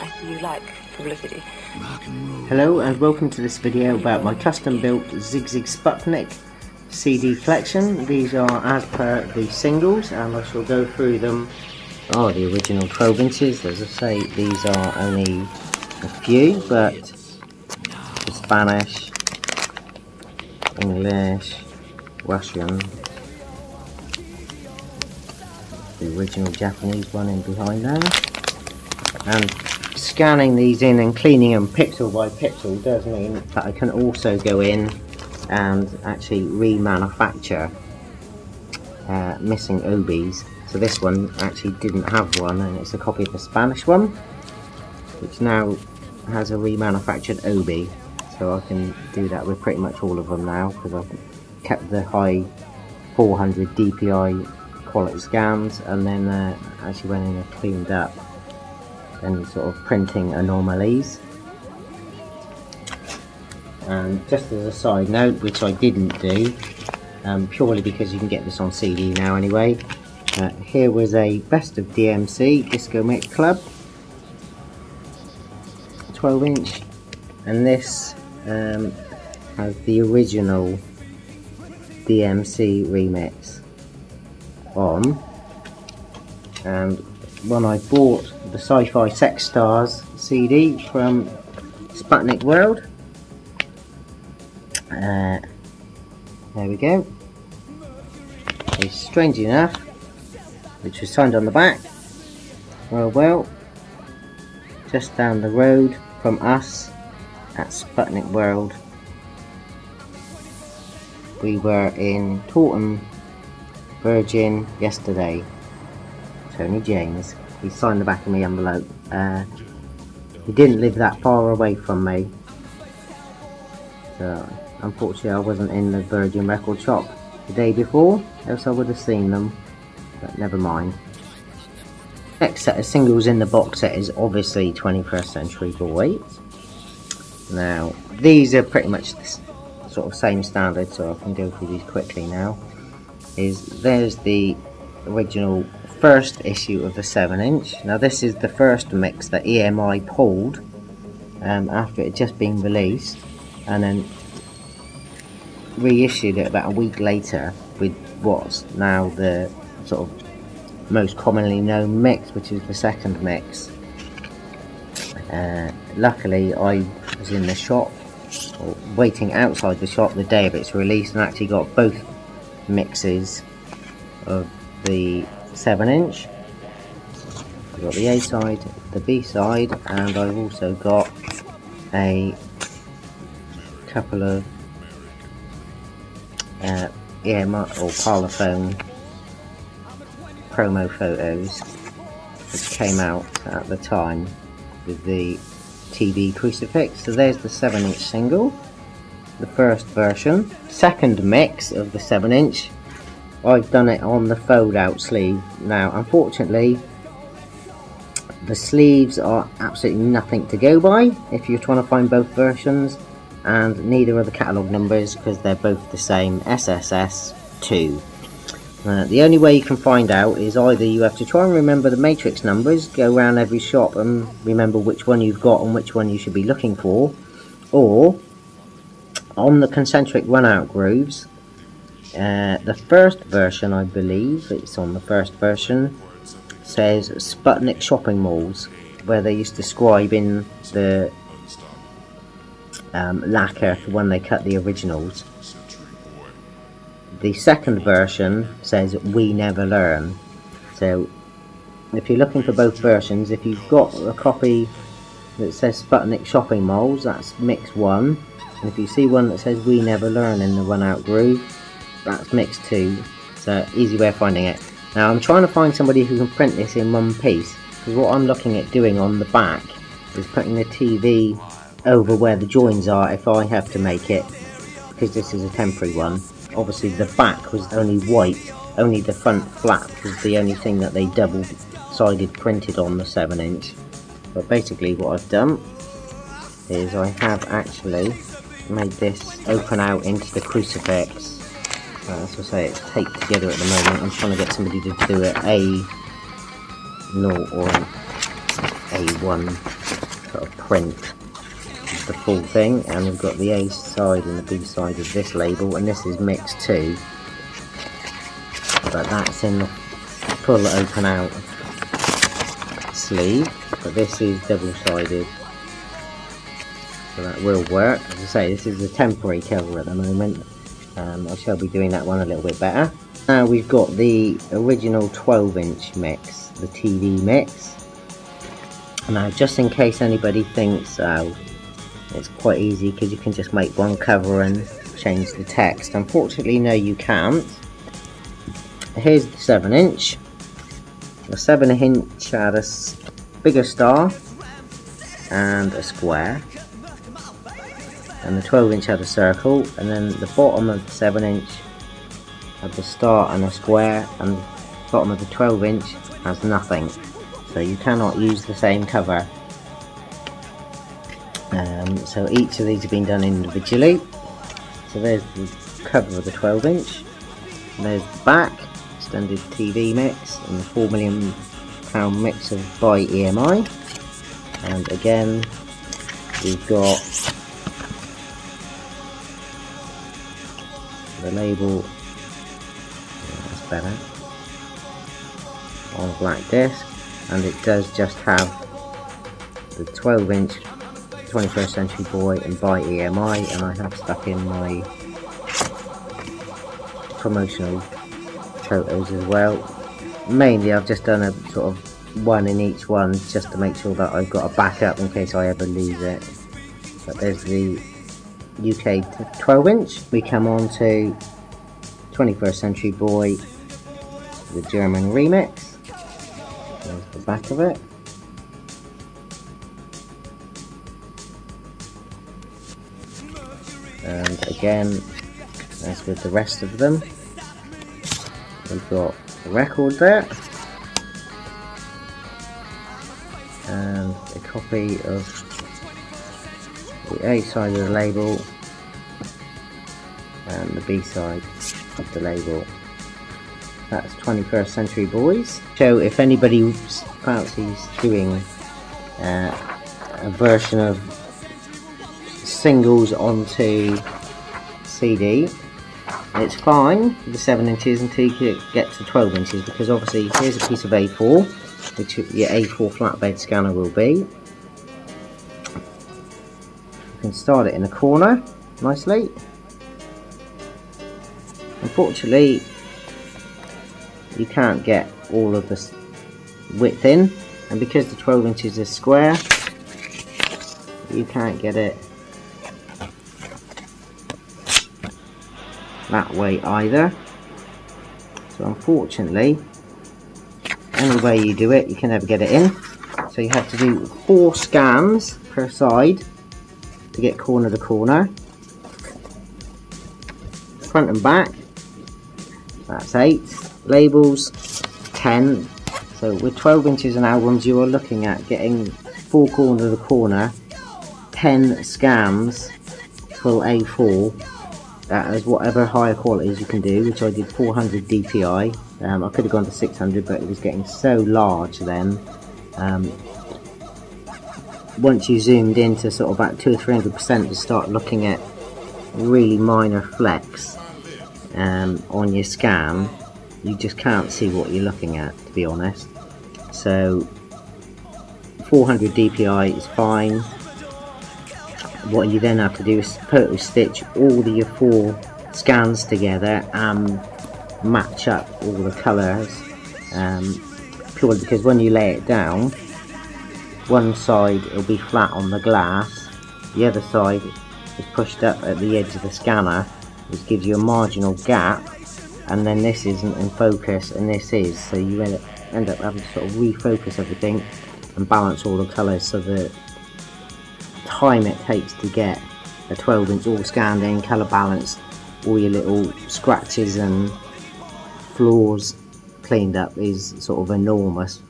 You like publicity. Hello and welcome to this video about my custom built Sigue Sputnik CD collection. These are as per the singles and I shall go through them. Oh, the original 12 inches. As I say, these are only a few, but the Spanish, English, Russian, the original Japanese one in behind there, and scanning these in and cleaning them pixel by pixel does mean that I can also go in and actually remanufacture missing OBs. So this one actually didn't have one, and it's a copy of the Spanish one, which now has a remanufactured OB. So I can do that with pretty much all of them now, because I've kept the high 400 DPI quality scans, and then actually went in and cleaned up and sort of printing anomalies. And just as a side note, which I didn't do, purely because you can get this on CD now anyway, here was a Best of DMC Disco Mix Club 12 inch, and this has the original DMC remix on. And when I bought the Sci-Fi Sex Stars CD from Sputnik World, there we go. It's strange enough, which was signed on the back. Well, just down the road from us at Sputnik World, we were in Taunton, Virgin yesterday. Tony James, he signed the back of my envelope. He didn't live that far away from me, so unfortunately I wasn't in the Virgin record shop the day before, else I would have seen them, but never mind. Next set of singles in the box set is obviously 21st Century Boys. Now these are pretty much the sort of same standard, so I can go through these quickly now. There's the original first issue of the 7 inch. Now this is the first mix that EMI pulled after it had just been released, and then reissued it about a week later with what's now the sort of most commonly known mix, which is the second mix. Luckily I was in the shop, or waiting outside the shop the day of its release, and actually got both mixes of the 7 inch. I've got the A side, the B side, and I've also got a couple of EMI or Parlophone promo photos which came out at the time with the TV crucifix. So there's the 7 inch single, the first version. Second mix of the 7 inch, I've done it on the fold out sleeve. Now unfortunately the sleeves are absolutely nothing to go by if you're trying to find both versions, and neither are the catalogue numbers because they're both the same, SSS2. The only way you can find out is either you have to try and remember the matrix numbers, go around every shop and remember which one you've got and which one you should be looking for, or on the concentric run out grooves. The first version, I believe it's on the first version, says Sputnik shopping malls, where they used to scribe in the lacquer for when they cut the originals. The second version says We Never Learn. So if you're looking for both versions, if you've got a copy that says Sputnik shopping malls, that's mix 1, and if you see one that says We Never Learn in the run out groove, that's mix 2. So easy way of finding it. Now I'm trying to find somebody who can print this in one piece, because what I'm looking at doing on the back is putting the TV over where the joins are if I have to make it, because this is a temporary one. Obviously the back was only white, only the front flap was the only thing that they double-sided printed on the 7 inch. But basically what I've done is I have actually made this open out into the crucifix. As I say, it's taped together at the moment. I'm trying to get somebody to do it A0 or A1 sort of print the full thing, and we've got the A side and the B side of this label, and this is mix 2, but that's in the full open out sleeve, but this is double sided, so that will work. As I say, this is a temporary cover at the moment. I shall be doing that one a little bit better. Now we've got the original 12-inch mix, the TV mix. Now just in case anybody thinks it's quite easy because you can just make one cover and change the text, unfortunately no, you can't. Here's the 7-inch. The 7-inch had a bigger star and a square, and the 12-inch had a circle, and then the bottom of the 7-inch had the star and a square, and the bottom of the 12-inch has nothing. So you cannot use the same cover. So each of these have been done individually. So there's the cover of the 12-inch. There's the back, extended TV mix, and the £4 million mix of by EMI. And again, we've got the label, that's better, on a black disc, and it does just have the 12-inch 21st Century Boy and by EMI, and I have stuck in my promotional photos as well. Mainly I've just done a sort of one in each one just to make sure that I've got a backup in case I ever lose it. But there's the UK 12-inch. We come on to 21st Century Boy, the German remix. There's the back of it. And again, as with the rest of them, we've got the record there, and a copy of the A side of the label and the B side of the label. That's 21st Century Boys. So if anybody fancies doing a version of singles onto CD, it's fine with the 7 inches until you get to 12 inches, because obviously here's a piece of A4, which your A4 flatbed scanner will be. You can start it in a corner nicely. Unfortunately, you can't get all of the width in, and because the 12 inches is square, you can't get it that way either. So unfortunately, any way you do it, you can never get it in. So you have to do 4 scans per side to get corner to corner. Front and back, that's 8. Labels, 10. So with 12 inches in albums, you are looking at getting 4 corner to corner, 10 scans, full A4. That is whatever higher qualities you can do, which I did 400 DPI. I could have gone to 600, but it was getting so large then. Once you zoomed into sort of about 200 or 300%, you start looking at really minor flecks on your scan. You just can't see what you're looking at, to be honest. So 400 DPI is fine. What you then have to do is photo stitch all your 4 scans together and match up all the colours, purely because when you lay it down, one side will be flat on the glass, the other side is pushed up at the edge of the scanner, which gives you a marginal gap, and then this isn't in focus and this is, so you end up having to sort of refocus everything and balance all the colours, so the time it takes to get a 12-inch all scanned in, colour balanced, all your little scratches and flaws cleaned up is sort of enormous